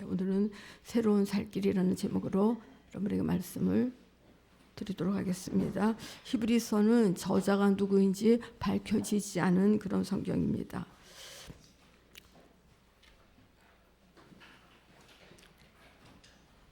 오늘은 새로운 살 길이라는 제목으로 여러분에게 말씀을 드리도록 하겠습니다. 히브리서는 저자가 누구인지 밝혀지지 않은 그런 성경입니다.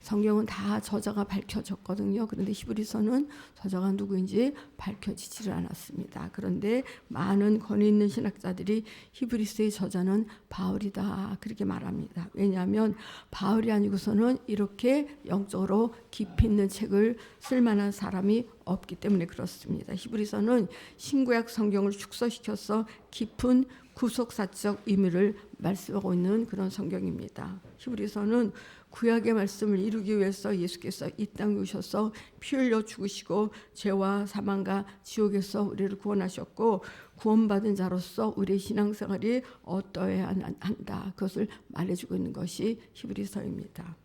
성경은 다 저자가 밝혀졌거든요. 그런데 히브리서는 저자가 누구인지 밝혀지지를 않았습니다. 그런데 많은 권위 있는 신학자들이 히브리서의 저자는 바울이다 그렇게 말합니다. 왜냐하면 바울이 아니고서는 이렇게 영적으로 깊이 있는 책을 쓸 만한 사람이 없기 때문에 그렇습니다. 히브리서는 신구약 성경을 축소시켜서 깊은 구속사적 의미를 말씀하고 있는 그런 성경입니다. 히브리서는 구약의 말씀을 이루기 위해서 예수께서 이 땅에 오셔서 피 흘려 죽으시고 죄와 사망과 지옥에서 우리를 구원하셨고 구원받은 자로서 우리의 신앙생활이 어떠해야 한다. 그것을 말해주고 있는 것이 히브리서입니다.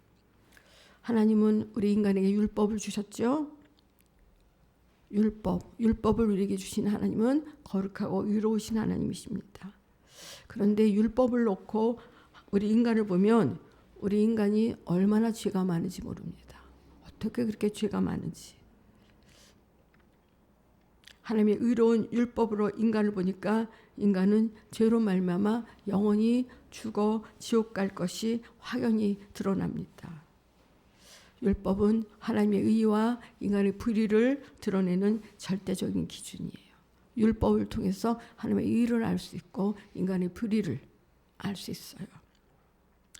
하나님은 우리 인간에게 율법을 주셨죠. 율법을 우리에게 주신 하나님은 거룩하고 의로우신 하나님이십니다. 그런데 율법을 놓고 우리 인간을 보면 우리 인간이 얼마나 죄가 많은지 모릅니다. 어떻게 그렇게 죄가 많은지. 하나님의 의로운 율법으로 인간을 보니까 인간은 죄로 말미암아 영원히 죽어 지옥 갈 것이 확연히 드러납니다. 율법은 하나님의 의와 인간의 불의를 드러내는 절대적인 기준이에요. 율법을 통해서 하나님의 의를 알 수 있고 인간의 불의를 알 수 있어요.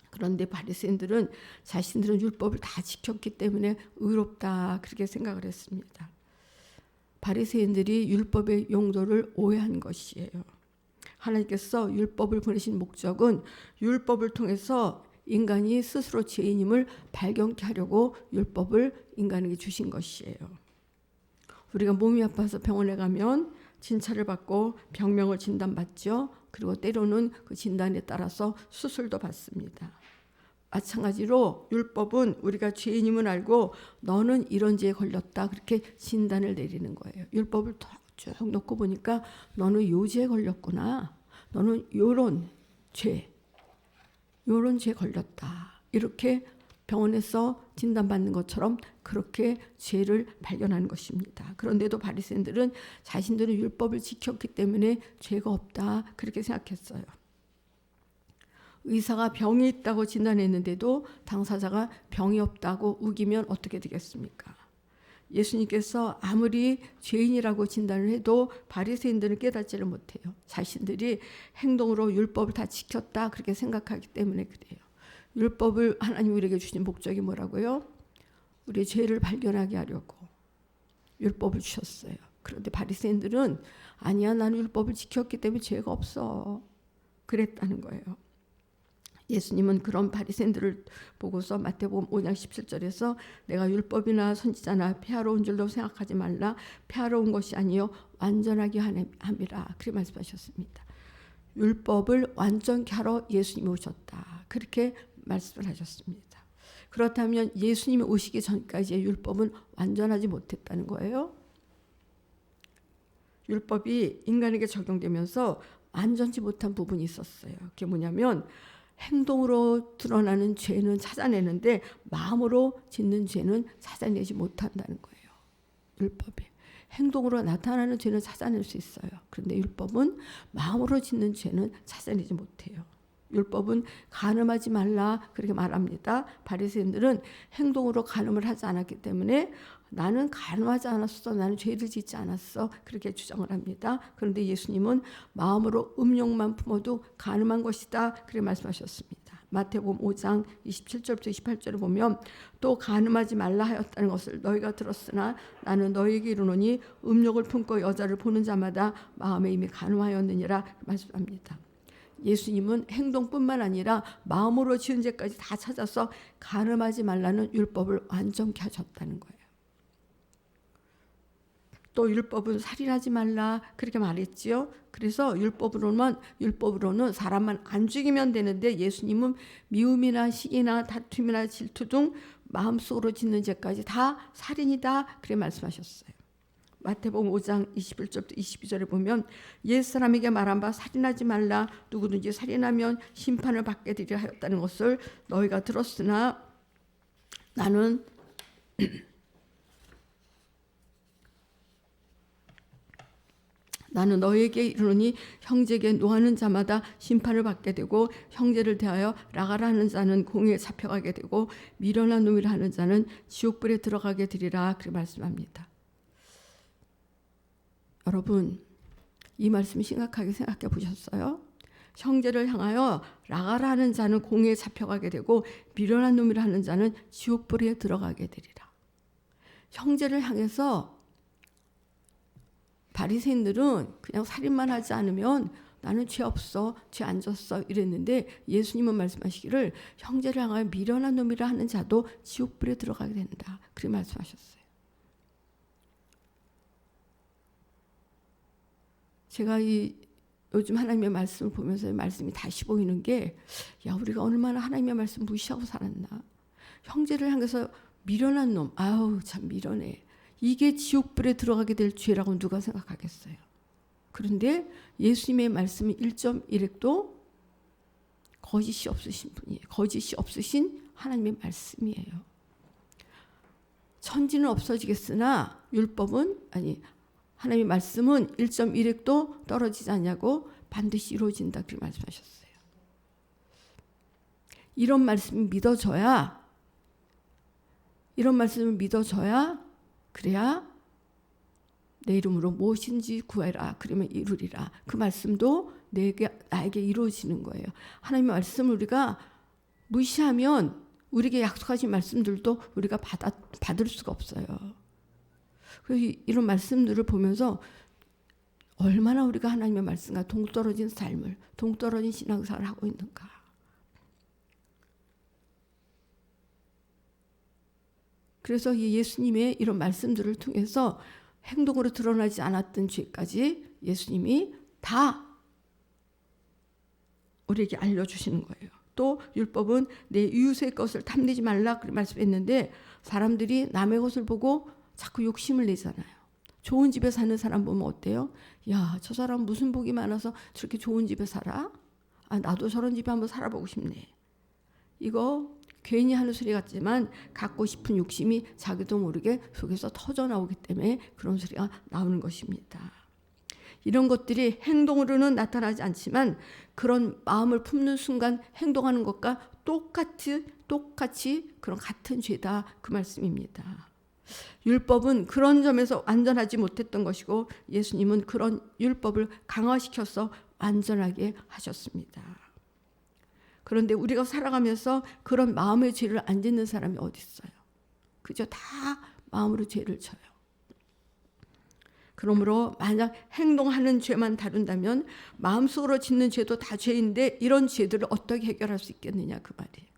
그런데 바리새인들은 자신들은 율법을 다 지켰기 때문에 의롭다 그렇게 생각을 했습니다. 바리새인들이 율법의 용도를 오해한 것이에요. 하나님께서 율법을 보내신 목적은 율법을 통해서 인간이 스스로 죄인임을 발견케 하려고 율법을 인간에게 주신 것이에요. 우리가 몸이 아파서 병원에 가면 진찰을 받고 병명을 진단받죠. 그리고 때로는 그 진단에 따라서 수술도 받습니다. 마찬가지로 율법은 우리가 죄인임을 알고 너는 이런 죄에 걸렸다 그렇게 진단을 내리는 거예요. 율법을 쭉 놓고 보니까 너는 요 죄에 걸렸구나. 너는 요런 죄 걸렸다. 이렇게 병원에서 진단받는 것처럼 그렇게 죄를 발견하는 것입니다. 그런데도 바리새인들은 자신들은 율법을 지켰기 때문에 죄가 없다 그렇게 생각했어요. 의사가 병이 있다고 진단했는데도 당사자가 병이 없다고 우기면 어떻게 되겠습니까? 예수님께서 아무리 죄인이라고 진단을 해도 바리새인들은 깨닫지를 못해요. 자신들이 행동으로 율법을 다 지켰다 그렇게 생각하기 때문에 그래요. 율법을 하나님 우리에게 주신 목적이 뭐라고요? 우리의 죄를 발견하게 하려고 율법을 주셨어요. 그런데 바리새인들은 아니야 나는 율법을 지켰기 때문에 죄가 없어 그랬다는 거예요. 예수님은 그런 바리새인들을 보고서 마태복음 5장 17절에서 내가 율법이나 선지자나 폐하러 줄로 생각하지 말라 폐하러 온 것이 아니요 완전하게 함이라 그렇게 말씀하셨습니다. 율법을 완전케 하러 예수님이 오셨다 그렇게 말씀을 하셨습니다. 그렇다면 예수님이 오시기 전까지의 율법은 완전하지 못했다는 거예요. 율법이 인간에게 적용되면서 완전치 못한 부분이 있었어요. 그게 뭐냐면 행동으로 드러나는 죄는 찾아내는데 마음으로 짓는 죄는 찾아내지 못한다는 거예요. 율법이. 행동으로 나타나는 죄는 찾아낼 수 있어요. 그런데 율법은 마음으로 짓는 죄는 찾아내지 못해요. 율법은 간음하지 말라 그렇게 말합니다. 바리새인들은 행동으로 간음을 하지 않았기 때문에 나는 간음하지 않았어. 나는 죄를 짓지 않았어. 그렇게 주장을 합니다. 그런데 예수님은 마음으로 음욕만 품어도 간음한 것이다. 그렇게 말씀하셨습니다. 마태복음 5장 27절부터 28절을 보면 또 간음하지 말라 하였다는 것을 너희가 들었으나 나는 너희에게 이르노니 음욕을 품고 여자를 보는 자마다 마음에 이미 간음하였느니라 말씀합니다. 예수님은 행동뿐만 아니라 마음으로 지은 죄까지 다 찾아서 간음하지 말라는 율법을 완전케 하셨다는 거예요. 또 율법은 살인하지 말라 그렇게 말했지요. 그래서 율법으로는 사람만 안 죽이면 되는데 예수님은 미움이나 시기나 다툼이나 질투 등 마음속으로 짓는 죄까지 다 살인이다 그렇게 말씀하셨어요. 마태복음 5장 21절부터 22절에 보면 옛사람에게 말한 바 살인하지 말라 누구든지 살인하면 심판을 받게 되리라 하였다는 것을 너희가 들었으나 나는 너희에게 이르노니 형제에게 노하는 자마다 심판을 받게 되고 형제를 대하여 라가라 하는 자는 공에 잡혀가게 되고 미련한 놈이라 하는 자는 지옥불에 들어가게 되리라 그렇게 말씀합니다. 여러분 이 말씀 심각하게 생각해 보셨어요? 형제를 향하여 라가라 하는 자는 공에 잡혀가게 되고 미련한 놈이라 하는 자는 지옥불에 들어가게 되리라. 형제를 향해서 바리새인들은 그냥 살인만 하지 않으면 나는 죄 없어, 죄 안 졌어 이랬는데 예수님은 말씀하시기를 형제를 향하여 미련한 놈이라 하는 자도 지옥불에 들어가게 된다. 그렇게 말씀하셨어요. 제가 요즘 하나님의 말씀을 보면서 말씀이 다시 보이는 게 야 우리가 얼마나 하나님의 말씀 무시하고 살았나. 형제를 향해서 미련한 놈, 아우 참 미련해. 이게 지옥불에 들어가게 될 죄라고 누가 생각하겠어요. 그런데 예수님의 말씀은 1.1핵도 거짓이 없으신 분이에요. 거짓이 없으신 하나님의 말씀이에요. 천지는 없어지겠으나 하나님의 말씀은 1.1핵도 떨어지지 않냐고 반드시 이루어진다 그렇게 말씀하셨어요. 이런 말씀을 믿어줘야 그래야 내 이름으로 무엇인지 구해라 그러면 이루리라. 그 말씀도 나에게 이루어지는 거예요. 하나님의 말씀을 우리가 무시하면 우리에게 약속하신 말씀들도 우리가 받을 수가 없어요. 그래서 이런 말씀들을 보면서 얼마나 우리가 하나님의 말씀과 동떨어진 삶을, 동떨어진 신앙생활을 하고 있는가. 그래서 예수님의 이런 말씀들을 통해서 행동으로 드러나지 않았던 죄까지 예수님이 다 우리에게 알려주시는 거예요. 또 율법은 내 이웃의 것을 탐내지 말라 그렇게 말씀했는데 사람들이 남의 것을 보고 자꾸 욕심을 내잖아요. 좋은 집에 사는 사람 보면 어때요? 야, 저 사람 무슨 복이 많아서 저렇게 좋은 집에 살아? 아, 나도 저런 집에 한번 살아보고 싶네. 이거 괜히 하는 소리 같지만 갖고 싶은 욕심이 자기도 모르게 속에서 터져 나오기 때문에 그런 소리가 나오는 것입니다. 이런 것들이 행동으로는 나타나지 않지만 그런 마음을 품는 순간 행동하는 것과 똑같이 그런 같은 죄다 그 말씀입니다. 율법은 그런 점에서 완전하지 못했던 것이고 예수님은 그런 율법을 강화시켜서 완전하게 하셨습니다. 그런데 우리가 살아가면서 그런 마음의 죄를 안 짓는 사람이 어디 있어요? 그저 다 마음으로 죄를 져요. 그러므로 만약 행동하는 죄만 다룬다면 마음속으로 짓는 죄도 다 죄인데 이런 죄들을 어떻게 해결할 수 있겠느냐 그 말이에요.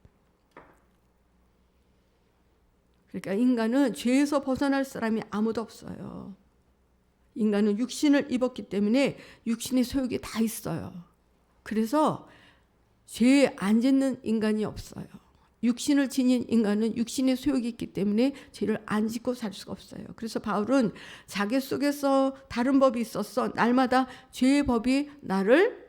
그러니까 인간은 죄에서 벗어날 사람이 아무도 없어요. 인간은 육신을 입었기 때문에 육신의 소욕이 다 있어요. 그래서 죄 안 짓는 인간이 없어요. 육신을 지닌 인간은 육신의 소욕이 있기 때문에 죄를 안 짓고 살 수가 없어요. 그래서 바울은 자기 속에서 다른 법이 있었어. 날마다 죄의 법이 나를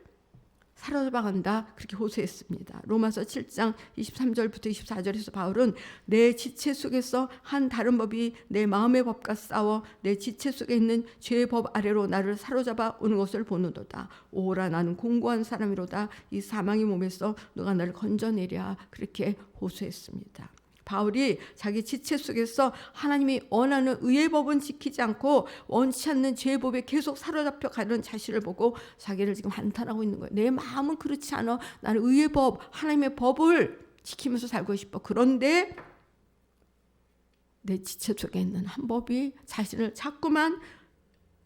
사로잡아간다. 그렇게 호소했습니다. 로마서 7장 23절부터 24절에서 바울은 내 지체 속에서 한 다른 법이 내 마음의 법과 싸워 내 지체 속에 있는 죄의 법 아래로 나를 사로잡아 오는 것을 보는도다. 오라 나는 공고한 사람이로다. 이 사망의 몸에서 누가 나를 건져내랴. 그렇게 호소했습니다. 바울이 자기 지체 속에서 하나님이 원하는 의의 법은 지키지 않고 원치 않는 죄의 법에 계속 사로잡혀 가는 자신을 보고 자기를 지금 한탄하고 있는 거예요. 내 마음은 그렇지 않아. 나는 의의 법, 하나님의 법을 지키면서 살고 싶어. 그런데 내 지체 속에 있는 한 법이 자신을 자꾸만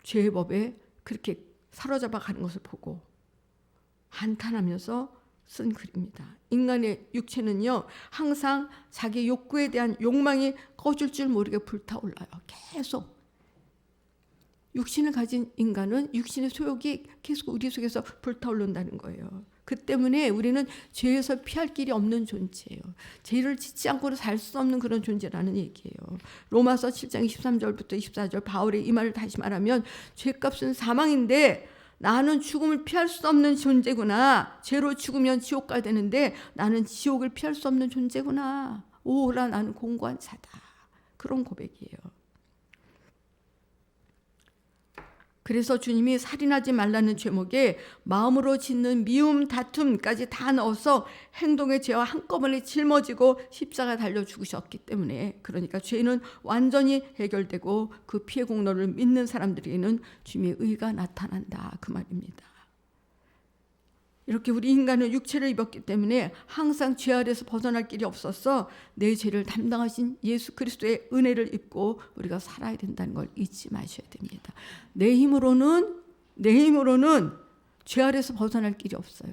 죄의 법에 그렇게 사로잡아 가는 것을 보고 한탄하면서 쓴 글입니다. 인간의 육체는요 항상 자기 욕구에 대한 욕망이 꺼질 줄 모르게 불타올라요. 계속 육신을 가진 인간은 육신의 소욕이 계속 우리 속에서 불타오른다는 거예요. 그 때문에 우리는 죄에서 피할 길이 없는 존재예요. 죄를 짓지 않고는 살 수 없는 그런 존재라는 얘기예요. 로마서 7장 23절부터 24절 바울의 이 말을 다시 말하면 죄값은 사망인데 나는 죽음을 피할 수 없는 존재구나. 죄로 죽으면 지옥 가야 되는데 나는 지옥을 피할 수 없는 존재구나. 오라 나는 공고한 자다. 그런 고백이에요. 그래서 주님이 살인하지 말라는 제목에 마음으로 짓는 미움, 다툼까지 다 넣어서 행동의 죄와 한꺼번에 짊어지고 십자가 달려 죽으셨기 때문에, 그러니까 죄는 완전히 해결되고 그 피해 공로를 믿는 사람들에게는 주님의 의가 나타난다, 그 말입니다. 이렇게 우리 인간은 육체를 입었기 때문에 항상 죄 아래에서 벗어날 길이 없어서 내 죄를 담당하신 예수 그리스도의 은혜를 입고 우리가 살아야 된다는 걸 잊지 마셔야 됩니다. 내 힘으로는 죄 아래에서 벗어날 길이 없어요.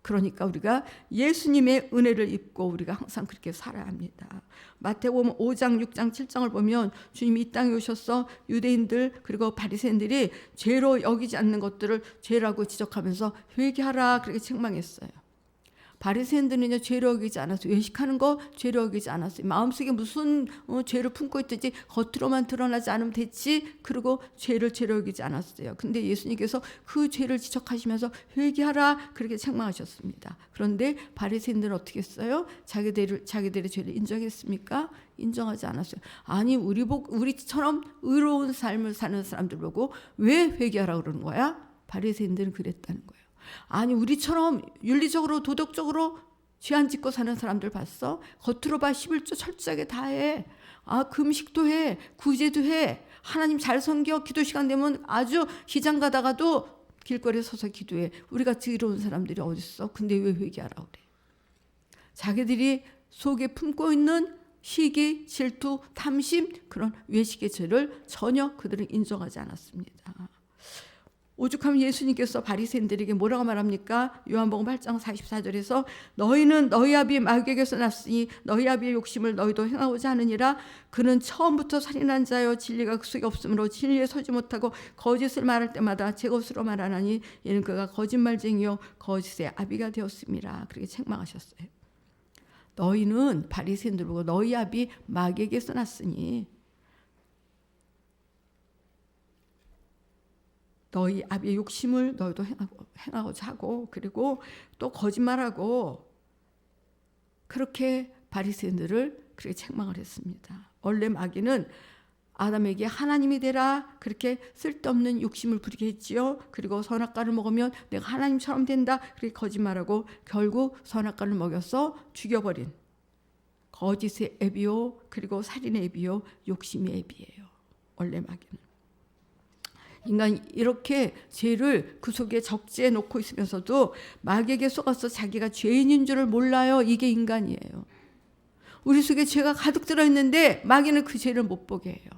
그러니까 우리가 예수님의 은혜를 입고 우리가 항상 그렇게 살아야 합니다. 마태복음 5장, 6장, 7장을 보면 주님이 이 땅에 오셔서 유대인들 그리고 바리새인들이 죄로 여기지 않는 것들을 죄라고 지적하면서 회개하라 그렇게 책망했어요. 바리새인들은요 죄로 여기지 않았어요. 외식하는 거 죄로 여기지 않았어요. 마음속에 무슨 죄를 품고 있든지 겉으로만 드러나지 않으면 됐지, 그리고 죄를 죄로 여기지 않았어요. 근데 예수님께서 그 죄를 지적하시면서 회개하라 그렇게 책망하셨습니다. 그런데 바리새인들은 어떻게 했어요? 자기들의 죄를 인정했습니까? 인정하지 않았어요. 아니 우리처럼 의로운 삶을 사는 사람들 보고 왜 회개하라 그러는 거야? 바리새인들은 그랬다는 거예요. 아니 우리처럼 윤리적으로 도덕적으로 죄 안 짓고 사는 사람들 봤어? 겉으로 봐 11조 철저하게 다 해. 금식도 해, 구제도 해, 하나님 잘 섬겨, 기도 시간 되면 아주 시장 가다가도 길거리에 서서 기도해. 우리같이 의로운 사람들이 어딨어? 근데 왜 회개하라 그래? 자기들이 속에 품고 있는 시기, 질투, 탐심, 그런 외식의 죄를 전혀 그들은 인정하지 않았습니다. 오죽하면 예수님께서 바리새인들에게 뭐라고 말합니까? 요한복음 8장 44절에서 너희는 너희 아비 마귀에게서 났으니 너희 아비의 욕심을 너희도 행하고자 하느니라. 그는 처음부터 살인한 자여 진리가 그 속에 없으므로 진리에 서지 못하고 거짓을 말할 때마다 제 것으로 말하나니 이는 그가 거짓말쟁이요 거짓의 아비가 되었음이라. 그렇게 책망하셨어요. 너희는 바리새인들 보고 너희 아비 마귀에게서 났으니 너희 아비의 욕심을 너희도 행하고자 하고, 그리고 또 거짓말하고, 그렇게 바리새인들을 그렇게 책망을 했습니다. 원래 마귀는 아담에게 하나님이 되라 그렇게 쓸데없는 욕심을 부리게 했지요. 그리고 선악과를 먹으면 내가 하나님처럼 된다 그렇게 거짓말하고 결국 선악과를 먹여서 죽여버린 거짓의 애비요, 그리고 살인의 애비요, 욕심의 애비예요. 원래 마귀는. 인간이 이렇게 죄를 그 속에 적재해 놓고 있으면서도 마귀에게 속아서 자기가 죄인인 줄을 몰라요. 이게 인간이에요. 우리 속에 죄가 가득 들어있는데 마귀는 그 죄를 못 보게 해요.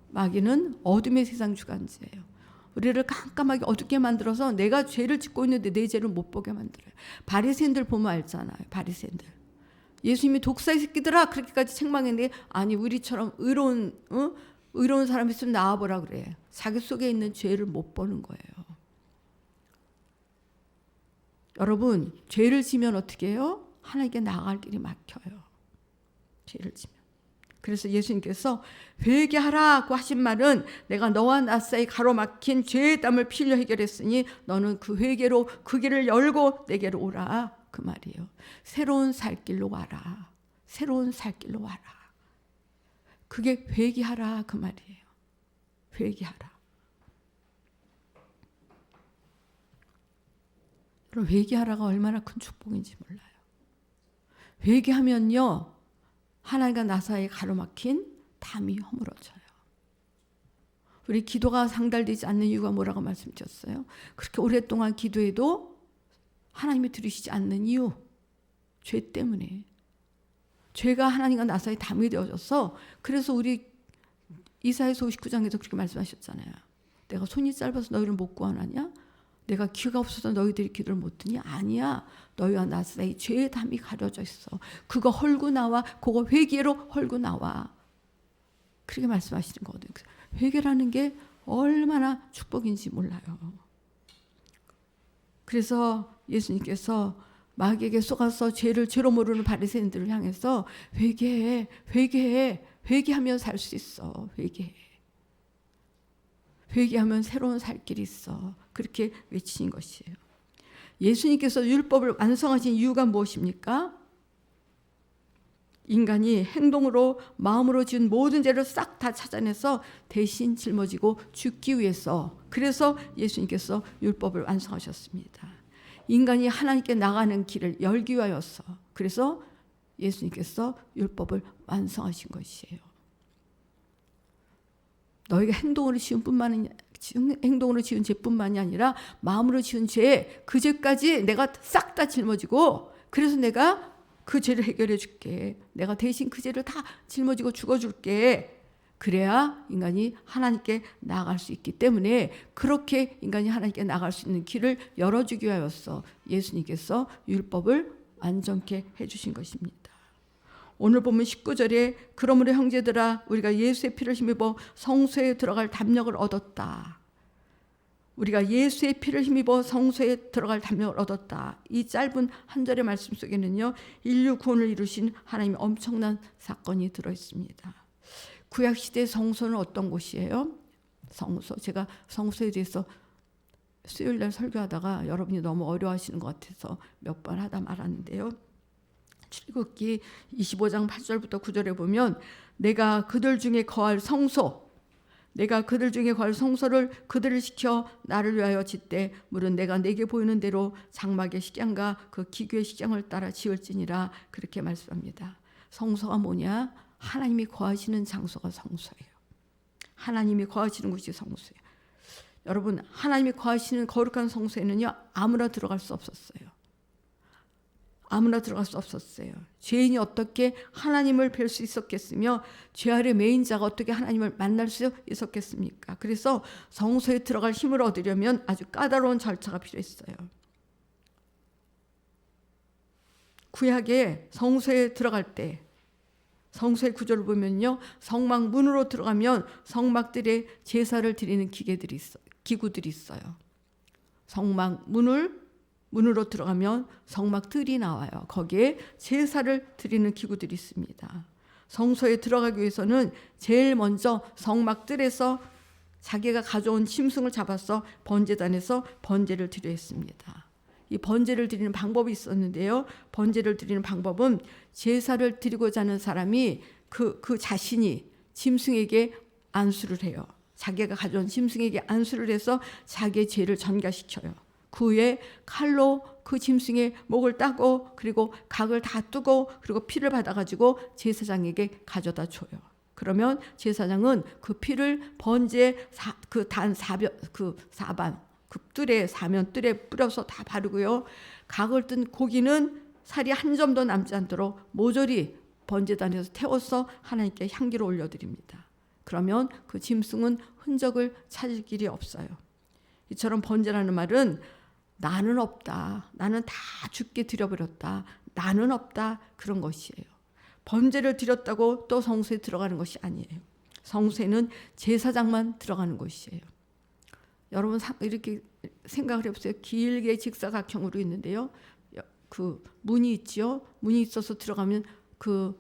마귀는 어둠의 세상 주관자예요. 우리를 깜깜하게 어둡게 만들어서 내가 죄를 짓고 있는데 내 죄를 못 보게 만들어요. 바리새인들 보면 알잖아요. 바리새인들. 예수님이 독사의 새끼들아 그렇게까지 책망했는데, 아니 우리처럼 의로운 사람이 있으면 나와보라 그래. 자기 속에 있는 죄를 못 보는 거예요. 여러분, 죄를 지면 어떻게 해요? 하나님께 나아갈 길이 막혀요. 죄를 지면. 그래서 예수님께서 회개하라고 하신 말은 내가 너와 나 사이 가로막힌 죄의 땀을 피 흘려 해결했으니 너는 그 회개로 그 길을 열고 내게로 오라, 그 말이에요. 새로운 살 길로 와라. 새로운 살 길로 와라. 그게 회개하라 그 말이에요. 회개하라. 그럼 회개하라가 얼마나 큰 축복인지 몰라요. 회개하면요, 하나님과 나 사이에 가로막힌 담이 허물어져요. 우리 기도가 상달되지 않는 이유가 뭐라고 말씀드렸어요? 그렇게 오랫동안 기도해도 하나님이 들으시지 않는 이유, 죄 때문에. 죄가 하나님과 나 사이 담이 되어져서, 그래서 우리 이사야서 59장에서 그렇게 말씀하셨잖아요. 내가 손이 짧아서 너희를 못 구원하냐? 내가 귀가 없어서 너희들이 기도를 못 듣니? 아니야. 너희와 나 사이 죄의 담이 가려져 있어. 그거 헐고 나와. 그거 회개로 헐고 나와. 그렇게 말씀하시는 거거든요. 회개라는 게 얼마나 축복인지 몰라요. 그래서 예수님께서 마귀에게 속아서 죄로 모르는 바리새인들을 향해서 회개해, 회개해, 회개하면 살 수 있어. 회개해. 회개하면 새로운 살 길이 있어. 그렇게 외치신 것이에요. 예수님께서 율법을 완성하신 이유가 무엇입니까? 인간이 행동으로 마음으로 지은 모든 죄를 싹 다 찾아내서 대신 짊어지고 죽기 위해서, 그래서 예수님께서 율법을 완성하셨습니다. 인간이 하나님께 나가는 길을 열기 위하여서, 그래서 예수님께서 율법을 완성하신 것이에요. 너희가 행동으로 지은 죄뿐만이 아니라 마음으로 지은 죄, 그 죄까지 내가 싹 다 짊어지고, 그래서 내가 그 죄를 해결해 줄게. 내가 대신 그 죄를 다 짊어지고 죽어줄게. 그래야 인간이 하나님께 나아갈 수 있기 때문에, 그렇게 인간이 하나님께 나아갈 수 있는 길을 열어주기 위하여서 예수님께서 율법을 완전케 해주신 것입니다. 오늘 보면 19절에 그러므로 형제들아 우리가 예수의 피를 힘입어 성소에 들어갈 담력을 얻었다. 우리가 예수의 피를 힘입어 성소에 들어갈 담력을 얻었다. 이 짧은 한 절의 말씀 속에는요, 인류 구원을 이루신 하나님의 엄청난 사건이 들어있습니다. 구약시대 성소는 어떤 곳이에요? 성소. 제가 성소에 대해서 수요일날 설교하다가 여러분이 너무 어려워하시는 것 같아서 몇 번 하다 말았는데요. 출애굽기 25장 8절부터 9절에 보면 내가 그들 중에 거할 성소, 내가 그들 중에 거할 성소를 그들을 시켜 나를 위하여 짓되 물은 내가 내게 보이는 대로 장막의 식양과 그 기교의 식양을 따라 지을지니라. 그렇게 말씀합니다. 성소가 뭐냐? 하나님이 거하시는 장소가 성소예요. 하나님이 거하시는 곳이 성소예요. 여러분, 하나님이 거하시는 거룩한 성소에는요, 아무나 들어갈 수 없었어요. 아무나 들어갈 수 없었어요. 죄인이 어떻게 하나님을 뵐 수 있었겠으며 죄 아래 매인 자가 어떻게 하나님을 만날 수 있었겠습니까? 그래서 성소에 들어갈 힘을 얻으려면 아주 까다로운 절차가 필요했어요. 구약에 성소에 들어갈 때 성소의 구절을 보면요, 성막 문으로 들어가면 성막들의 제사를 드리는 기구들이 있어요. 성막 문으로 들어가면 성막 뜰이 나와요. 거기에 제사를 드리는 기구들이 있습니다. 성소에 들어가기 위해서는 제일 먼저 성막 뜰에서 자기가 가져온 짐승을 잡아서 번제단에서 번제를 드려야 했습니다. 이 번제를 드리는 방법이 있었는데요. 번제를 드리는 방법은 제사를 드리고자 하는 사람이 그 자신이 짐승에게 안수를 해요. 자기가 가져온 짐승에게 안수를 해서 자기의 죄를 전가시켜요. 그 후에 칼로 그 짐승의 목을 따고 그리고 각을 다 뜨고 그리고 피를 받아가지고 제사장에게 가져다 줘요. 그러면 제사장은 그 피를 번제 그 사반 그 뜰에 사면 뜰에 뿌려서 다 바르고요. 각을 뜬 고기는 살이 한 점도 남지 않도록 모조리 번제단에서 태워서 하나님께 향기를 올려드립니다. 그러면 그 짐승은 흔적을 찾을 길이 없어요. 이처럼 번제라는 말은 나는 없다, 나는 다 죽게 드려버렸다, 나는 없다, 그런 것이에요. 번제를 드렸다고 또 성소에 들어가는 것이 아니에요. 성소에는 제사장만 들어가는 곳이에요. 여러분 이렇게 생각을 해보세요. 길게 직사각형으로 있는데요. 그 문이 있지요. 문이 있어서 들어가면 그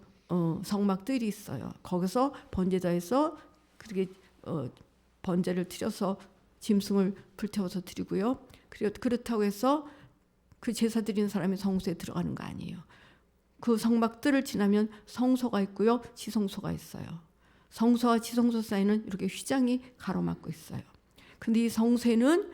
성막 뜰이 있어요. 거기서 번제자에서 그렇게 번제를 드려서 짐승을 불태워서 드리고요. 그렇다고 해서 그 제사 드리는 사람이 성소에 들어가는 거 아니에요. 그 성막 뜰을 지나면 성소가 있고요. 지성소가 있어요. 성소와 지성소 사이는 이렇게 휘장이 가로막고 있어요. 근데 이 성소에는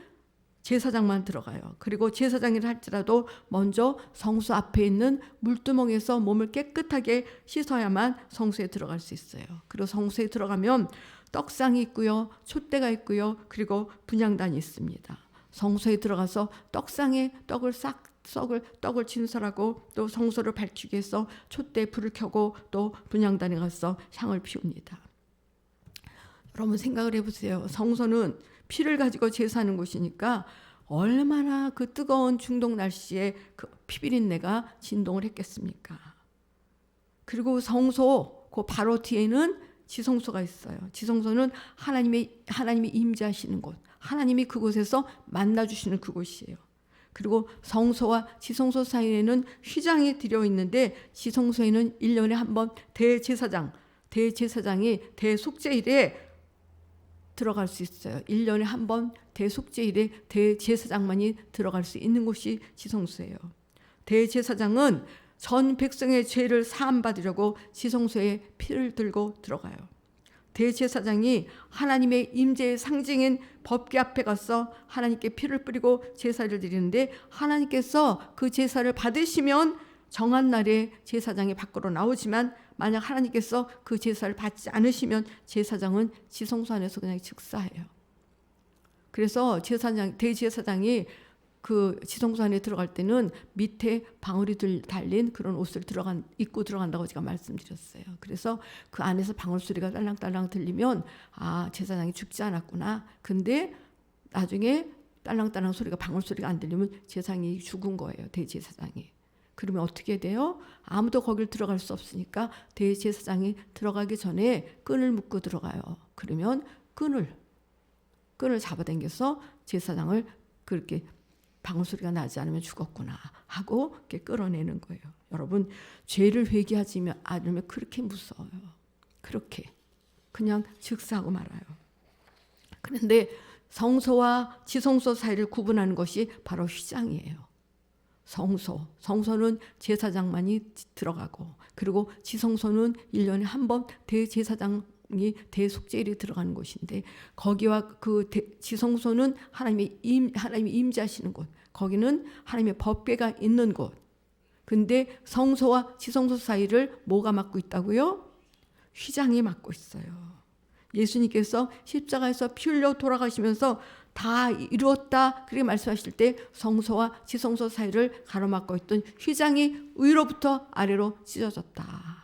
제사장만 들어가요. 그리고 제사장이라 할지라도 먼저 성소 앞에 있는 물두멍에서 몸을 깨끗하게 씻어야만 성소에 들어갈 수 있어요. 그리고 성소에 들어가면 떡상이 있고요. 촛대가 있고요. 그리고 분향단이 있습니다. 성소에 들어가서 떡상에 떡을 진설하고 또 성소를 밝히기 위해서 촛대에 불을 켜고 또 분향단에 가서 향을 피웁니다. 여러분 생각을 해보세요. 성소는 피를 가지고 제사하는 곳이니까 얼마나 그 뜨거운 중동 날씨에 그 피비린내가 진동을 했겠습니까? 그리고 성소 그 바로 뒤에는 지성소가 있어요. 지성소는 하나님이 임재하시는 곳, 하나님이 그곳에서 만나주시는 그곳이에요. 그리고 성소와 지성소 사이에는 휘장이 들여 있는데 지성소에는 1년에 한 번 대제사장이 대속죄일에 들어갈 수 있어요. 1년에 한 번 대속죄일에 대제사장만이 들어갈 수 있는 곳이 지성소예요. 대제사장은 전 백성의 죄를 사함받으려고 지성소에 피를 들고 들어가요. 대제사장이 하나님의 임재의 상징인 법궤 앞에 가서 하나님께 피를 뿌리고 제사를 드리는데 하나님께서 그 제사를 받으시면 정한 날에 제사장이 밖으로 나오지만 만약 하나님께서 그 제사를 받지 않으시면 제사장은 지성소 안에서 그냥 즉사해요. 그래서 대제사장이 그 지성소 안에 들어갈 때는 밑에 방울이 달린 그런 옷을 입고 들어간다고 제가 말씀드렸어요. 그래서 그 안에서 방울 소리가 딸랑딸랑 들리면 제사장이 죽지 않았구나. 근데 나중에 딸랑딸랑 소리가 방울 소리가 안 들리면 제사장이 죽은 거예요. 대제사장이. 그러면 어떻게 돼요? 아무도 거길 들어갈 수 없으니까 대제사장이 들어가기 전에 끈을 묶고 들어가요. 그러면 끈을 잡아당겨서 제사장을 그렇게 방울 소리가 나지 않으면 죽었구나 하고 이렇게 끌어내는 거예요. 여러분, 죄를 회개하지 않으면 그렇게 무서워요. 그렇게 그냥 즉사하고 말아요. 그런데 성소와 지성소 사이를 구분하는 것이 바로 휘장이에요. 성소는 제사장만이 들어가고, 그리고 지성소는 1년에 한 번 대제사장이 대속죄일이 들어가는 곳인데, 거기와 그 지성소는 하나님이 임재하시는 곳, 거기는 하나님의 법궤가 있는 곳. 근데 성소와 지성소 사이를 뭐가 막고 있다고요? 휘장이 막고 있어요. 예수님께서 십자가에서 피 흘려 돌아가시면서 다 이루었다 그렇게 말씀하실 때 성소와 지성소 사이를 가로막고 있던 휘장이 위로부터 아래로 찢어졌다.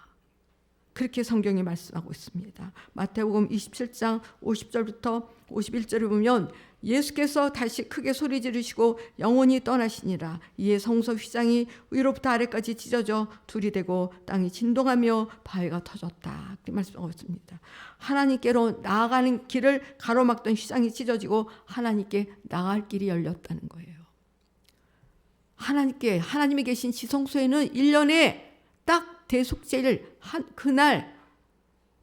그렇게 성경이 말씀하고 있습니다. 마태복음 27장 50절부터 51절을 보면 예수께서 다시 크게 소리 지르시고 영원히 떠나시니라. 이에 성소 휘장이 위로부터 아래까지 찢어져 둘이 되고 땅이 진동하며 바위가 터졌다. 그렇게 말씀하고 있습니다. 하나님께로 나아가는 길을 가로막던 휘장이 찢어지고 하나님께 나갈 길이 열렸다는 거예요. 하나님이 계신 지성소에는 1년에 딱 대속죄일 그날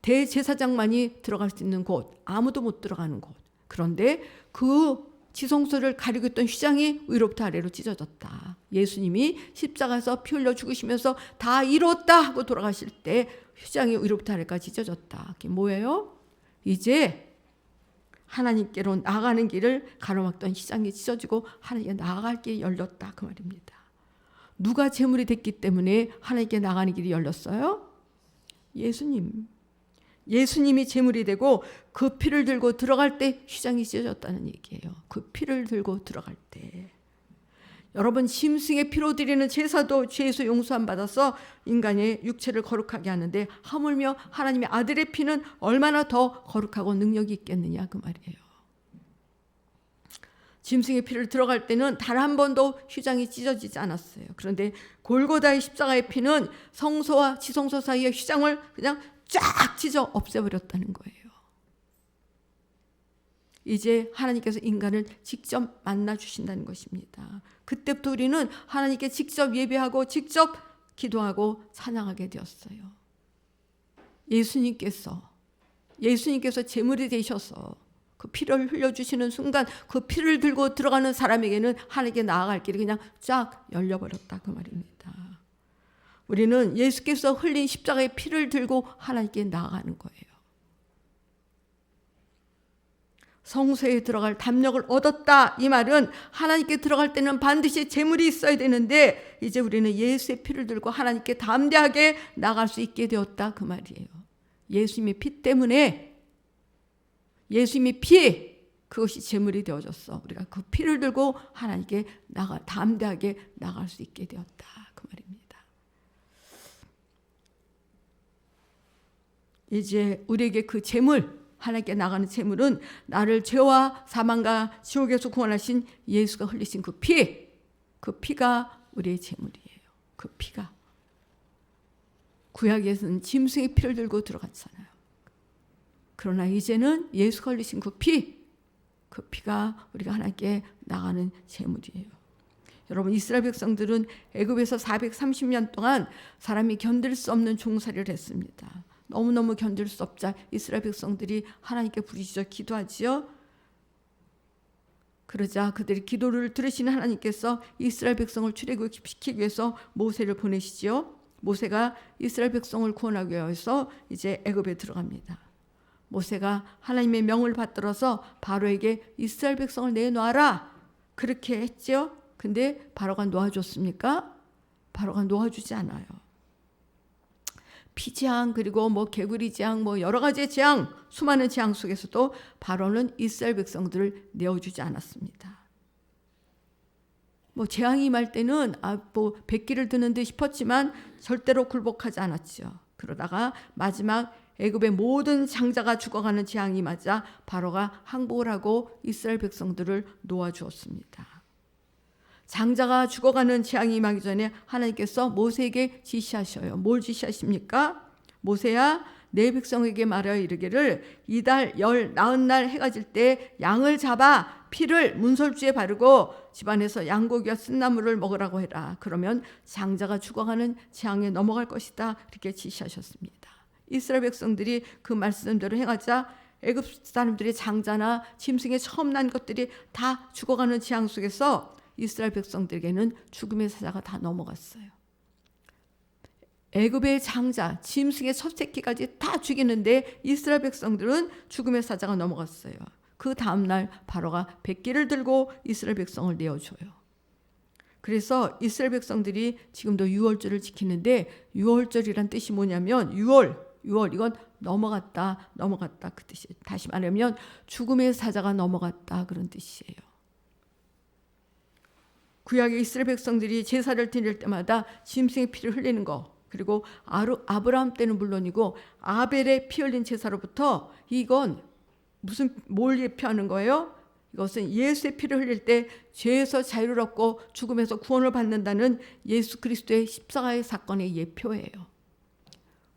대제사장만이 들어갈 수 있는 곳, 아무도 못 들어가는 곳. 그런데 그 지성소를 가리고 있던 휘장이 위로부터 아래로 찢어졌다. 예수님이 십자가에서 피 흘려 죽으시면서 다 이뤘다 하고 돌아가실 때 휘장이 위로부터 아래까지 찢어졌다. 그게 뭐예요? 이제 하나님께로 나가는 길을 가로막던 휘장이 찢어지고 하나님께 나아갈 길이 열렸다 그 말입니다. 누가 제물이 됐기 때문에 하나님께 나가는 길이 열렸어요? 예수님이 제물이 되고 그 피를 들고 들어갈 때 휘장이 찢어졌다는 얘기예요. 그 피를 들고 들어갈 때. 여러분, 짐승의 피로 드리는 제사도 죄에서 용서함 받아서 인간의 육체를 거룩하게 하는데 하물며 하나님의 아들의 피는 얼마나 더 거룩하고 능력이 있겠느냐 그 말이에요. 짐승의 피를 들어갈 때는 단 한 번도 휘장이 찢어지지 않았어요. 그런데 골고다의 십자가의 피는 성소와 지성소 사이의 휘장을 그냥 쫙 찢어 없애버렸다는 거예요. 이제 하나님께서 인간을 직접 만나 주신다는 것입니다. 그때부터 우리는 하나님께 직접 예배하고 직접 기도하고 찬양하게 되었어요. 예수님께서 제물이 되셔서 그 피를 흘려주시는 순간 그 피를 들고 들어가는 사람에게는 하나님께 나아갈 길이 그냥 쫙 열려버렸다 그 말입니다. 우리는 예수께서 흘린 십자가의 피를 들고 하나님께 나아가는 거예요. 성소에 들어갈 담력을 얻었다 이 말은 하나님께 들어갈 때는 반드시 제물이 있어야 되는데 이제 우리는 예수의 피를 들고 하나님께 담대하게 나갈 수 있게 되었다 그 말이에요. 예수님의 피 때문에, 예수님의 피, 그것이 제물이 되어졌어. 우리가 그 피를 들고 하나님께 담대하게 나갈 수 있게 되었다 그 말입니다. 이제 우리에게 그 제물, 하나님께 나가는 제물은 나를 죄와 사망과 지옥에서 구원하신 예수가 흘리신 그 피가 우리의 제물이에요. 그 피가. 구약에서는 짐승의 피를 들고 들어갔잖아요. 그러나 이제는 예수가 흘리신 그 피가 우리가 하나님께 나가는 제물이에요. 여러분, 이스라엘 백성들은 애굽에서 430년 동안 사람이 견딜 수 없는 종살이를 했습니다. 너무너무 견딜 수 없자 이스라엘 백성들이 하나님께 부르짖어 기도하지요. 그러자 그들이 기도를 들으시는 하나님께서 이스라엘 백성을 출애굽시키기 위해서 모세를 보내시지요. 모세가 이스라엘 백성을 구원하기 위해서 이제 애굽에 들어갑니다. 모세가 하나님의 명을 받들어서 바로에게 이스라엘 백성을 내놓아라 그렇게 했죠. 근데 바로가 놓아줬습니까? 바로가 놓아주지 않아요. 피재앙, 그리고 개구리 재앙, 여러 가지의 재앙, 수많은 재앙 속에서도 바로는 이스라엘 백성들을 내어주지 않았습니다. 재앙이 임할 때는 백기를 드는 듯 싶었지만 절대로 굴복하지 않았죠. 그러다가 마지막 애굽의 모든 장자가 죽어가는 재앙이 맞아 바로가 항복을 하고 이스라엘 백성들을 놓아주었습니다. 장자가 죽어가는 재앙이 임하기 전에 하나님께서 모세에게 지시하셔요. 뭘 지시하십니까? 모세야, 내 백성에게 말하여 이르기를 이달 열 나흔 날 해가 질 때 양을 잡아 피를 문설주에 바르고 집안에서 양고기와 쓴나물을 먹으라고 해라. 그러면 장자가 죽어가는 재앙에 넘어갈 것이다. 이렇게 지시하셨습니다. 이스라엘 백성들이 그 말씀대로 행하자 애굽 사람들의 장자나 짐승에 처음 난 것들이 다 죽어가는 재앙 속에서 이스라엘 백성들에게는 죽음의 사자가 다 넘어갔어요. 애굽의 장자, 짐승의 첫 새끼까지 다 죽이는데 이스라엘 백성들은 죽음의 사자가 넘어갔어요. 그 다음날 바로가 백기를 들고 이스라엘 백성을 내어줘요. 그래서 이스라엘 백성들이 지금도 유월절을 지키는데 유월절이란 뜻이 뭐냐면 유월 이건 넘어갔다 그 뜻이에요. 다시 말하면 죽음의 사자가 넘어갔다 그런 뜻이에요. 구약의 이스라엘 백성들이 제사를 드릴 때마다 짐승의 피를 흘리는 거, 그리고 아브라함 때는 물론이고 아벨의 피 흘린 제사로부터 이건 뭘 예표하는 거예요? 이것은 예수의 피를 흘릴 때 죄에서 자유를 얻고 죽음에서 구원을 받는다는 예수 그리스도의 십자가의 사건의 예표예요.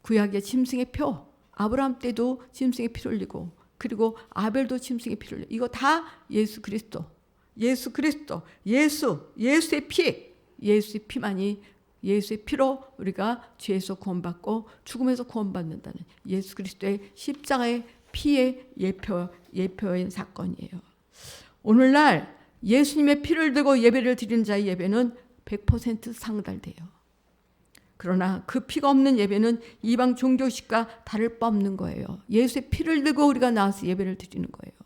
구약의 짐승의 표, 아브라함 때도 짐승의 피를 흘리고 그리고 아벨도 짐승의 피를 흘리고 이거 다 예수 그리스도, 예수의 피, 예수의 피만이 예수의 피로 우리가 죄에서 구원받고 죽음에서 구원받는다는 예수 그리스도의 십자가의 피의 예표인 사건이에요. 오늘날 예수님의 피를 들고 예배를 드리는 자의 예배는 100% 상달돼요. 그러나 그 피가 없는 예배는 이방 종교식과 다를 바 없는 거예요. 예수의 피를 들고 우리가 나와서 예배를 드리는 거예요.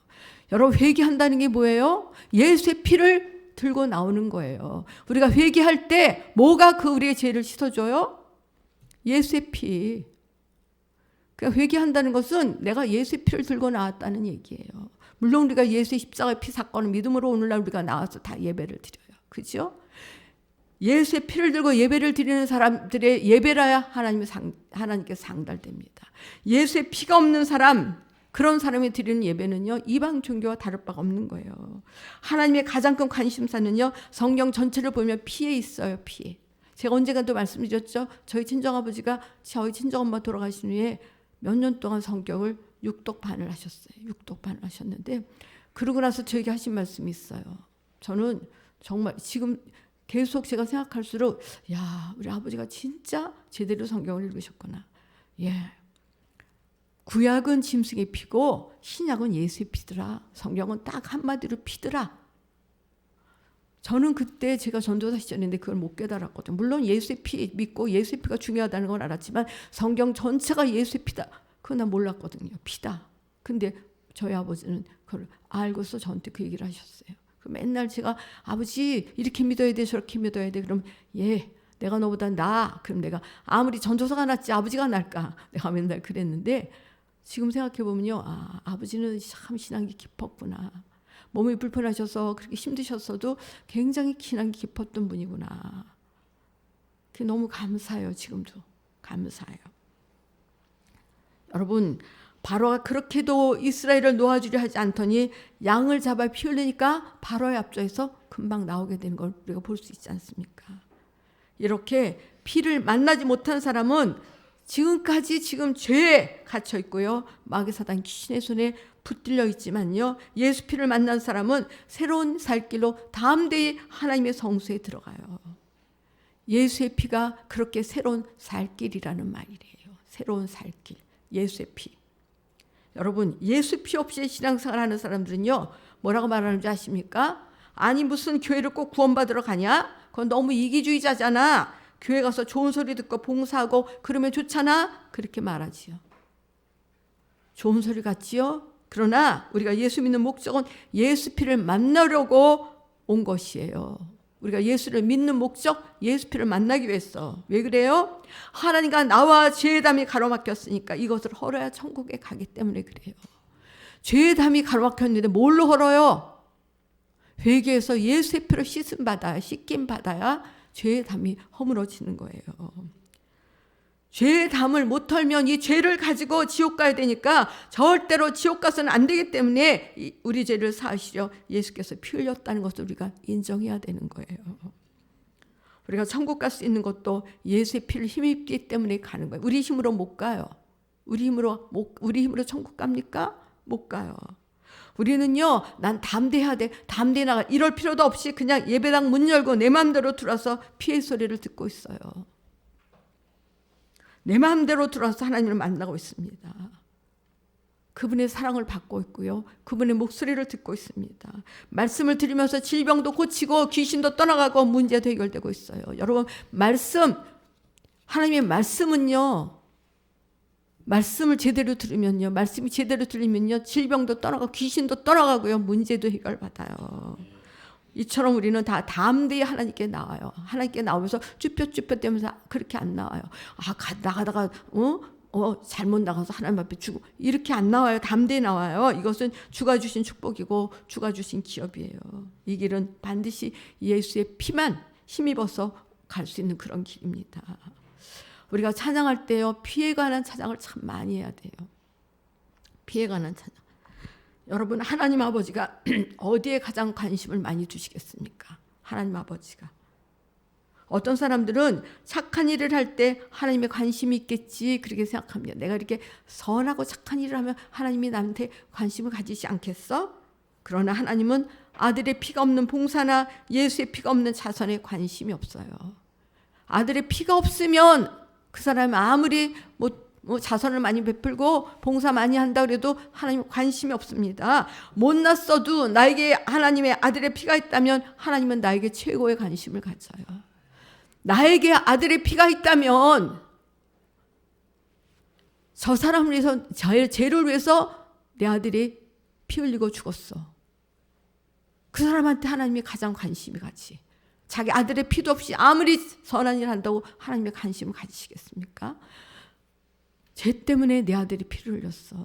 여러분, 회개한다는 게 뭐예요? 예수의 피를 들고 나오는 거예요. 우리가 회개할 때 뭐가 우리의 죄를 씻어줘요? 예수의 피. 그러니까 회개한다는 것은 내가 예수의 피를 들고 나왔다는 얘기예요. 물론 우리가 예수의 십자가의 피 사건을 믿음으로 오늘날 우리가 나와서 다 예배를 드려요. 그죠? 예수의 피를 들고 예배를 드리는 사람들의 예배라야 하나님께 상달됩니다. 예수의 피가 없는 사람, 그런 사람이 드리는 예배는요, 이방 종교와 다를 바가 없는 거예요. 하나님의 가장 큰 관심사는요, 성경 전체를 보면 피에 있어요. 피에. 제가 언젠가도 말씀드렸죠. 저희 친정아버지가 저희 친정엄마 돌아가신 후에 몇 년 동안 성경을 육독반을 하셨어요. 육독반을 하셨는데 그러고 나서 저에게 하신 말씀이 있어요. 저는 정말 지금 계속 제가 생각할수록 우리 아버지가 진짜 제대로 성경을 읽으셨구나. 구약은 짐승의 피고 신약은 예수의 피더라. 성경은 딱 한마디로 피더라. 저는 그때 제가 전도사 시절인데 그걸 못 깨달았거든요. 물론 예수의 피 믿고 예수의 피가 중요하다는 걸 알았지만 성경 전체가 예수의 피다. 그건 난 몰랐거든요. 피다. 근데 저희 아버지는 그걸 알고서 저한테 그 얘기를 하셨어요. 맨날 제가 아버지 이렇게 믿어야 돼 저렇게 믿어야 돼. 그럼 내가 너보다 나아. 그럼 내가 아무리 전도사가 낫지 아버지가 나을까. 내가 맨날 그랬는데 지금 생각해보면요. 아버지는 참 신앙이 깊었구나. 몸이 불편하셔서 그렇게 힘드셨어도 굉장히 신앙이 깊었던 분이구나. 그게 너무 감사해요. 지금도 감사해요. 여러분, 바로가 그렇게도 이스라엘을 놓아주려 하지 않더니 양을 잡아 피 흘리니까 바로의 앞쪽에서 금방 나오게 되는 걸 우리가 볼 수 있지 않습니까? 이렇게 피를 만나지 못한 사람은 지금 죄에 갇혀 있고요. 마귀 사단 귀신의 손에 붙들려 있지만요, 예수 피를 만난 사람은 새로운 살 길로 담대히 하나님의 성소에 들어가요. 예수의 피가 그렇게 새로운 살 길이라는 말이에요. 새로운 살 길, 예수의 피. 여러분, 예수 피 없이 신앙생활 하는 사람들은요, 뭐라고 말하는지 아십니까? 아니 무슨 교회를 꼭 구원받으러 가냐? 그건 너무 이기주의자잖아. 교회 가서 좋은 소리 듣고 봉사하고 그러면 좋잖아. 그렇게 말하지요. 좋은 소리 같지요? 그러나 우리가 예수 믿는 목적은 예수 피를 만나려고 온 것이에요. 우리가 예수를 믿는 목적, 예수 피를 만나기 위해서. 왜 그래요? 하나님과 나와 죄의 담이 가로막혔으니까 이것을 헐어야 천국에 가기 때문에 그래요. 죄의 담이 가로막혔는데 뭘로 헐어요? 회개해서 예수의 피로 씻음 받아야, 씻김 받아야 죄의 담이 허물어지는 거예요. 죄의 담을 못 털면 이 죄를 가지고 지옥 가야 되니까 절대로 지옥 가서는 안 되기 때문에 우리 죄를 사하시려 예수께서 피 흘렸다는 것을 우리가 인정해야 되는 거예요. 우리가 천국 갈 수 있는 것도 예수의 피를 힘입기 때문에 가는 거예요. 우리 힘으로 못 가요. 우리 힘으로 천국 갑니까? 못 가요. 우리는요, 난 담대해야 돼, 담대히 나가, 이럴 필요도 없이 그냥 예배당 문 열고 내 마음대로 들어와서 피의 소리를 듣고 있어요. 내 마음대로 들어와서 하나님을 만나고 있습니다. 그분의 사랑을 받고 있고요, 그분의 목소리를 듣고 있습니다. 말씀을 들으면서 질병도 고치고 귀신도 떠나가고 문제도 해결되고 있어요. 여러분, 하나님의 말씀은요, 말씀을 제대로 들으면요, 말씀이 제대로 들리면요, 질병도 떠나가고 귀신도 떠나가고요, 문제도 해결받아요. 이처럼 우리는 다 담대히 하나님께 나와요. 하나님께 나오면서 쭈뼛쭈뼛대면서 그렇게 안 나와요. 나가다가 잘못 나가서 하나님 앞에 주고 이렇게 안 나와요. 담대히 나와요. 이것은 주가 주신 축복이고 주가 주신 기업이에요. 이 길은 반드시 예수의 피만 힘입어서 갈 수 있는 그런 길입니다. 우리가 찬양할 때요, 피에 관한 찬양을 참 많이 해야 돼요. 피에 관한 찬양. 여러분, 하나님 아버지가 어디에 가장 관심을 많이 두시겠습니까? 하나님 아버지가. 어떤 사람들은 착한 일을 할 때 하나님의 관심이 있겠지 그렇게 생각합니다. 내가 이렇게 선하고 착한 일을 하면 하나님이 나한테 관심을 가지지 않겠어? 그러나 하나님은 아들의 피가 없는 봉사나 예수의 피가 없는 자선에 관심이 없어요. 아들의 피가 없으면 그 사람이 아무리 자선을 많이 베풀고 봉사 많이 한다 그래도 하나님 관심이 없습니다. 못났어도 나에게 하나님의 아들의 피가 있다면 하나님은 나에게 최고의 관심을 가져요. 나에게 아들의 피가 있다면 저 사람을 위해서, 죄를 위해서 내 아들이 피 흘리고 죽었어. 그 사람한테 하나님이 가장 관심이 가지. 자기 아들의 피도 없이 아무리 선한 일을 한다고 하나님의 관심을 가지시겠습니까? 죄 때문에 내 아들이 피를 흘렸어.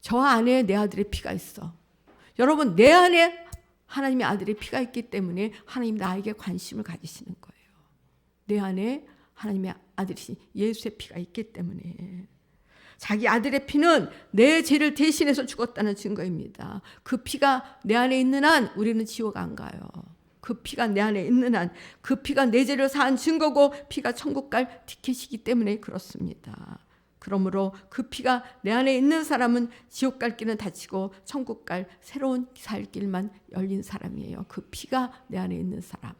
저 안에 내 아들의 피가 있어. 여러분, 내 안에 하나님의 아들의 피가 있기 때문에 하나님 나에게 관심을 가지시는 거예요. 내 안에 하나님의 아들이신 예수의 피가 있기 때문에. 자기 아들의 피는 내 죄를 대신해서 죽었다는 증거입니다. 그 피가 내 안에 있는 한 우리는 지옥 안 가요. 그 피가 내 안에 있는 한, 그 피가 내 죄를 사한 증거고 피가 천국 갈 티켓이기 때문에 그렇습니다. 그러므로 그 피가 내 안에 있는 사람은 지옥 갈 길은 닫히고 천국 갈 새로운 살 길만 열린 사람이에요. 그 피가 내 안에 있는 사람.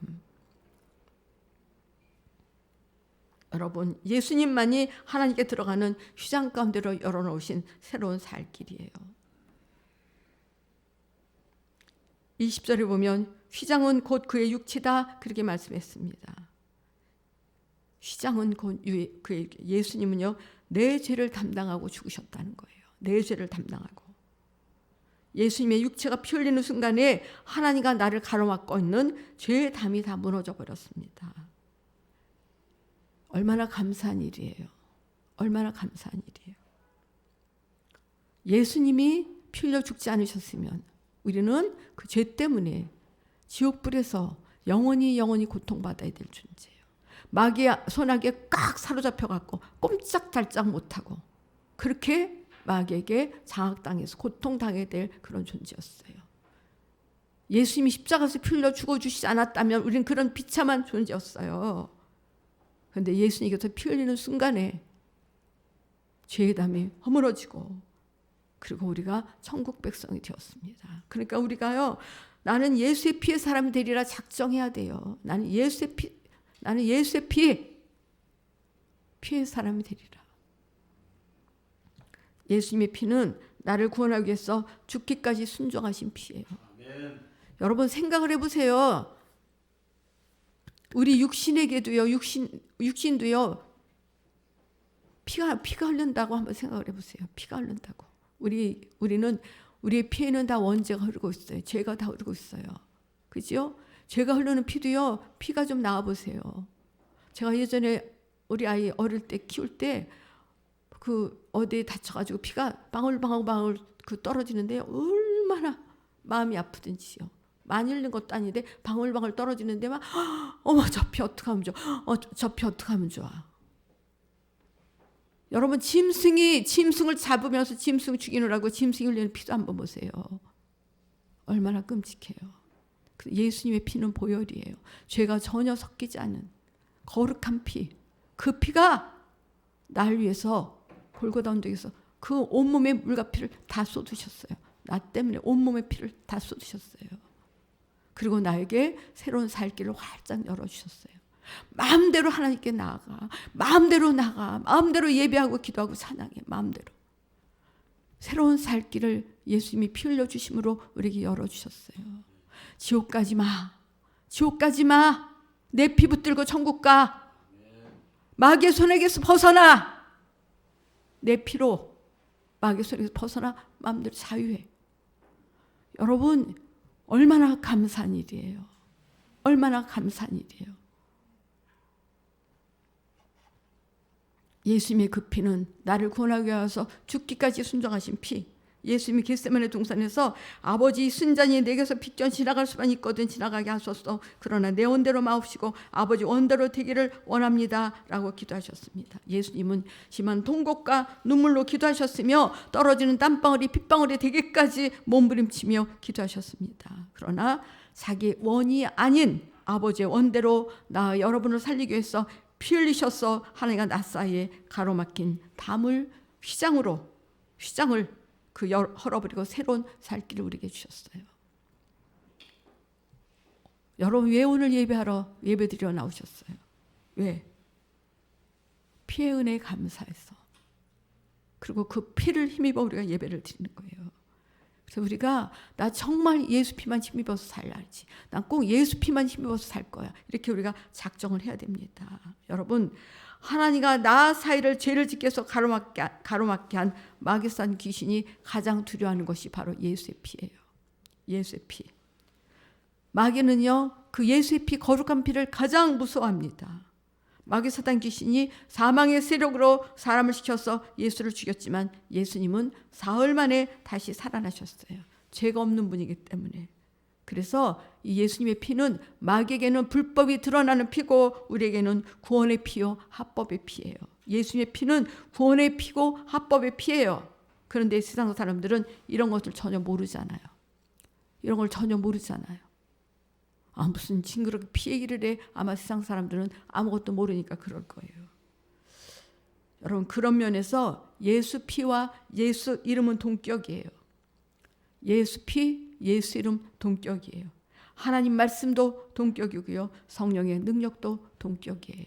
여러분, 예수님만이 하나님께 들어가는 휘장 가운데로 열어놓으신 새로운 살 길이에요. 20절에 보면 휘장은 곧 그의 육체다 그렇게 말씀했습니다. 휘장은 곧 그의, 예수님은요, 내 죄를 담당하고 죽으셨다는 거예요. 내 죄를 담당하고. 예수님의 육체가 피 흘리는 순간에 하나님과 나를 가로막고 있는 죄의 담이 다 무너져 버렸습니다. 얼마나 감사한 일이에요. 얼마나 감사한 일이에요. 예수님이 피 흘려 죽지 않으셨으면 우리는 그 죄 때문에 지옥불에서 영원히 고통받아야 될 존재예요. 마귀의 손아귀에 꽉 사로잡혀갖고 꼼짝달짝 못하고 그렇게 마귀에게 장악당해서 고통당해야 될 그런 존재였어요. 예수님이 십자가에서 피 흘려 죽어주시지 않았다면 우리는 그런 비참한 존재였어요. 그런데 예수님께서 피 흘리는 순간에 죄의 담이 허물어지고 그리고 우리가 천국 백성이 되었습니다. 그러니까 우리가요, 나는 예수의 피의 사람이 되리라 작정해야 돼요. 나는 예수의 피의 사람이 되리라. 예수님의 피는 나를 구원하기 위해서 죽기까지 순종하신 피예요. 아멘. 여러분 생각을 해보세요. 우리 육신에게도요, 육신도요, 피가 흐른다고 한번 생각을 해보세요. 피가 흐른다고. 우리는 우리의 피에는 다 원죄가 흐르고 있어요. 죄가 다 흐르고 있어요. 그죠? 죄가 흐르는 피도요, 피가 좀 나와보세요. 제가 예전에 우리 아이 어릴 때 키울 때 그 어디에 다쳐가지고 피가 방울방울 그 떨어지는데 얼마나 마음이 아프든지요. 많이 흘린 것도 아닌데 방울방울 떨어지는데 막 어머 저 피 어떡하면 좋아. 저 피 어떡하면 좋아. 여러분 짐승을 잡으면서 짐승 죽이느라고 짐승이 흘리는 피도 한번 보세요. 얼마나 끔찍해요. 예수님의 피는 보혈이에요. 죄가 전혀 섞이지 않은 거룩한 피. 그 피가 날 위해서 골고다 언덕에서 그 온몸의 물과 피를 다 쏟으셨어요. 나 때문에 온몸의 피를 다 쏟으셨어요. 그리고 나에게 새로운 살 길을 활짝 열어주셨어요. 마음대로 하나님께 나아가, 마음대로 예배하고 기도하고 찬양해. 마음대로 새로운 살 길을 예수님이 피 흘려 주심으로 우리에게 열어주셨어요. 지옥 가지 마. 내 피 붙들고 천국 가. 마귀의 손에게서 벗어나. 내 피로 마귀의 손에게서 벗어나 마음대로 자유해. 여러분 얼마나 감사한 일이에요. 얼마나 감사한 일이에요. 예수님의 그 피는 나를 구원하기 위해서 죽기까지 순종하신 피. 예수님이 겟세마네 동산에서 아버지 순잔이 내게서 빗겨 지나갈 수만 있거든 지나가게 하소서. 그러나 내 원대로 마옵시고 아버지 원대로 되기를 원합니다 라고 기도하셨습니다. 예수님은 심한 통곡과 눈물로 기도하셨으며 떨어지는 땀방울이 핏방울이 되기까지 몸부림치며 기도하셨습니다. 그러나 자기 원이 아닌 아버지의 원대로 나 여러분을 살리기 위해서 피 흘리셔서 하나님과 나 사이에 가로막힌 담을 휘장을 헐어버리고 새로운 살 길을 우리에게 주셨어요. 여러분 왜 오늘 예배드리러 나오셨어요? 왜? 피의 은혜에 감사해서. 그리고 그 피를 힘입어 우리가 예배를 드리는 거예요. 그래서 우리가 나 정말 예수 피만 힘입어서 살아야지. 난 꼭 예수 피만 힘입어서 살 거야. 이렇게 우리가 작정을 해야 됩니다. 여러분 하나님과 나 사이를 죄를 짓게 해서 가로막게 한 마귀산 귀신이 가장 두려워하는 것이 바로 예수의 피예요. 예수의 피. 마귀는요 그 예수의 피 거룩한 피를 가장 무서워합니다. 마귀 사단 귀신이 사망의 세력으로 사람을 시켜서 예수를 죽였지만 예수님은 사흘 만에 다시 살아나셨어요. 죄가 없는 분이기 때문에. 그래서 이 예수님의 피는 마귀에게는 불법이 드러나는 피고 우리에게는 구원의 피요 합법의 피예요. 예수님의 피는 구원의 피고 합법의 피예요. 그런데 세상 사람들은 이런 것을 전혀 모르잖아요. 이런 걸 전혀 모르잖아요. 무슨 징그럽게 피 얘기를 해. 아마 세상 사람들은 아무것도 모르니까 그럴 거예요. 여러분 그런 면에서 예수 피와 예수 이름은 동격이에요. 예수 피, 예수 이름 동격이에요. 하나님 말씀도 동격이고요. 성령의 능력도 동격이에요.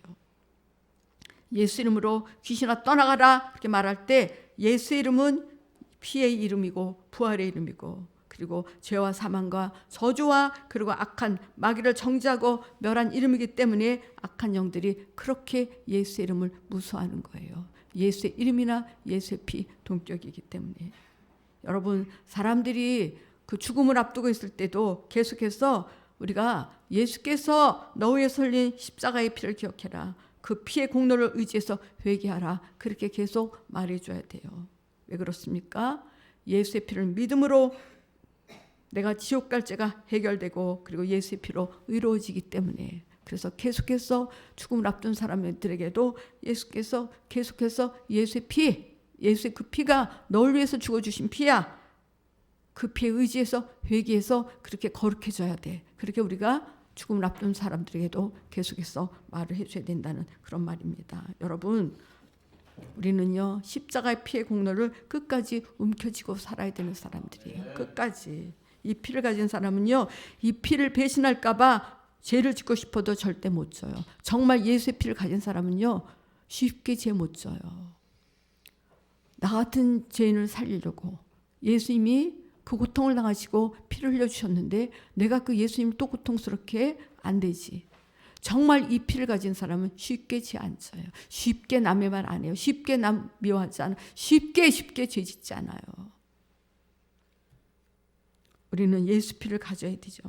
예수 이름으로 귀신아 떠나가라 이렇게 말할 때 예수 이름은 피의 이름이고 부활의 이름이고 그리고 죄와 사망과 저주와 그리고 악한 마귀를 정죄하고 멸한 이름이기 때문에 악한 영들이 그렇게 예수의 이름을 무서워하는 거예요. 예수의 이름이나 예수의 피 동격이기 때문에. 여러분 사람들이 그 죽음을 앞두고 있을 때도 계속해서 우리가 예수께서 너 위에 흘린 십자가의 피를 기억해라. 그 피의 공로를 의지해서 회개하라. 그렇게 계속 말해줘야 돼요. 왜 그렇습니까? 예수의 피를 믿음으로 내가 지옥 갈 죄가 해결되고 그리고 예수의 피로 의로워지기 때문에. 그래서 계속해서 죽음을 앞둔 사람들에게도 예수께서 계속해서 예수의 피, 예수의 그 피가 널 위해서 죽어주신 피야. 그 피에 의지해서 회개해서 그렇게 거룩해져야 돼. 그렇게 우리가 죽음을 앞둔 사람들에게도 계속해서 말을 해줘야 된다는 그런 말입니다. 여러분 우리는요 십자가의 피의 공로를 끝까지 움켜쥐고 살아야 되는 사람들이에요. 끝까지. 이 피를 가진 사람은요 이 피를 배신할까봐 죄를 짓고 싶어도 절대 못 져요. 정말 예수의 피를 가진 사람은요 쉽게 죄 못 져요. 나 같은 죄인을 살리려고 예수님이 그 고통을 당하시고 피를 흘려주셨는데 내가 그 예수님을 또 고통스럽게 안 되지. 정말 이 피를 가진 사람은 쉽게 죄 안 져요. 쉽게 남의 말 안 해요. 쉽게 남 미워하지 않아요. 쉽게 죄 짓지 않아요. 우리는 예수 피를 가져야 되죠.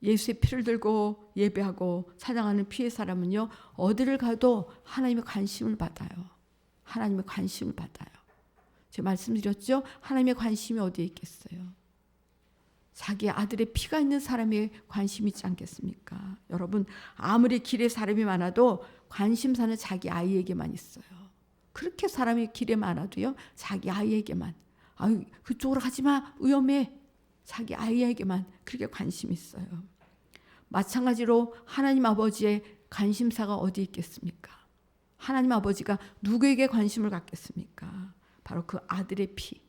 예수의 피를 들고 예배하고 찬양하는 피의 사람은요 어디를 가도 하나님의 관심을 받아요. 하나님의 관심을 받아요. 제가 말씀드렸죠. 하나님의 관심이 어디에 있겠어요. 자기 아들의 피가 있는 사람의 관심이 있지 않겠습니까? 여러분 아무리 길에 사람이 많아도 관심사는 자기 아이에게만 있어요. 그렇게 사람이 길에 많아도요 자기 아이에게만. 아유 그쪽으로 가지마 위험해. 자기 아이에게만 그렇게 관심이 있어요. 마찬가지로 하나님 아버지의 관심사가 어디 있겠습니까? 하나님 아버지가 누구에게 관심을 갖겠습니까? 바로 그 아들의 피.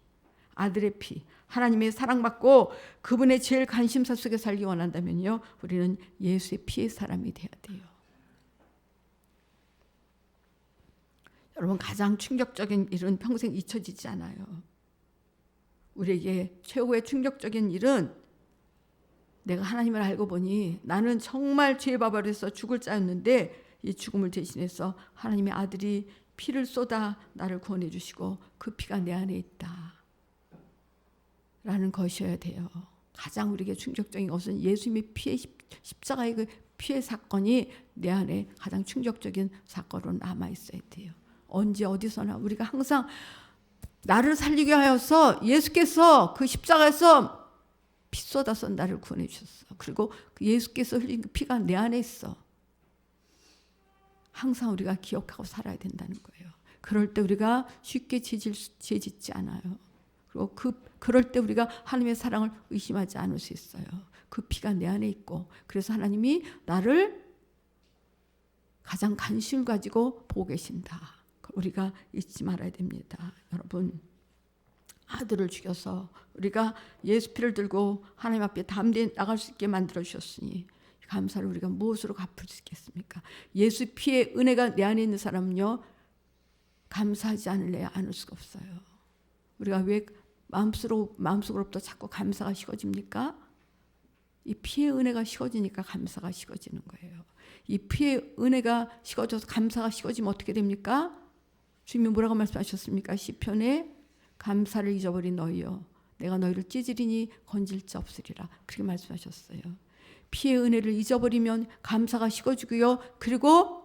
아들의 피. 하나님의 사랑받고 그분의 제일 관심사 속에 살기 원한다면요 우리는 예수의 피의 사람이 돼야 돼요. 여러분 가장 충격적인 일은 평생 잊혀지지 않아요. 우리에게 최고의 충격적인 일은 내가 하나님을 알고 보니 나는 정말 죄의 바벌에서 죽을 자였는데 이 죽음을 대신해서 하나님의 아들이 피를 쏟아 나를 구원해 주시고 그 피가 내 안에 있다 라는 것이어야 돼요. 가장 우리에게 충격적인 것은 예수님의 피의 십자가의 그 피의 사건이 내 안에 가장 충격적인 사건으로 남아 있어야 돼요. 언제 어디서나 우리가 항상 나를 살리게 하여서 예수께서 그 십자가에서 피 쏟아서 나를 구원해 주셨어. 그리고 그 예수께서 흘린 그 피가 내 안에 있어. 항상 우리가 기억하고 살아야 된다는 거예요. 그럴 때 우리가 쉽게 죄 짓지 않아요. 그리고 그럴 때 우리가 하나님의 사랑을 의심하지 않을 수 있어요. 그 피가 내 안에 있고 그래서 하나님이 나를 가장 관심을 가지고 보고 계신다. 우리가 잊지 말아야 됩니다. 여러분 아들을 죽여서 우리가 예수 피를 들고 하나님 앞에 담대히 나갈 수 있게 만들어 주셨으니 감사를 우리가 무엇으로 갚을 수 있겠습니까? 예수 피의 은혜가 내 안에 있는 사람은요 감사하지 않을 수가 없어요. 우리가 왜 마음속으로부터 자꾸 감사가 식어집니까? 이 피의 은혜가 식어지니까 감사가 식어지는 거예요. 이 피의 은혜가 식어져서 감사가 식어지면 어떻게 됩니까? 주님이 뭐라고 말씀하셨습니까? 시편에 감사를 잊어버린 너희여 내가 너희를 찌질이니 건질 자 없으리라 그렇게 말씀하셨어요. 피의 은혜를 잊어버리면 감사가 식어지고요. 그리고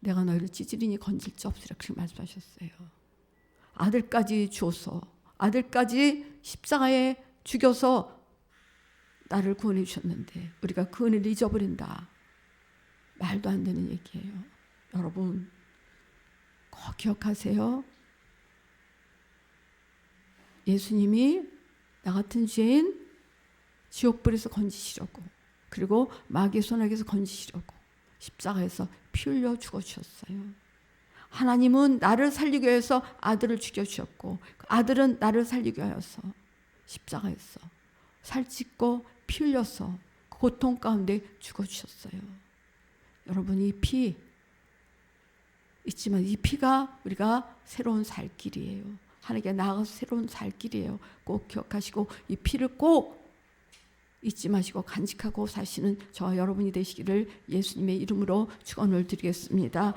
내가 너희를 찌질이니 건질 자 없으리라 그렇게 말씀하셨어요. 아들까지 주어서 아들까지 십자가에 죽여서 나를 구원해 주셨는데 우리가 그 은혜를 잊어버린다. 말도 안 되는 얘기예요. 여러분 꼭 기억하세요. 예수님이 나 같은 죄인 지옥불에서 건지시려고 그리고 마귀의 손에게서 건지시려고 십자가에서 피 흘려 죽어주셨어요. 하나님은 나를 살리기 위해서 아들을 죽여주셨고 아들은 나를 살리기 위해서 십자가에서 살찢고 피 흘려서 고통 가운데 죽어주셨어요. 여러분 이 피 있지만 이 피가 우리가 새로운 살 길이에요. 하나님께 나아가서 새로운 살 길이에요. 꼭 기억하시고 이 피를 꼭 잊지 마시고 간직하고 사시는 저와 여러분이 되시기를 예수님의 이름으로 축원을 드리겠습니다.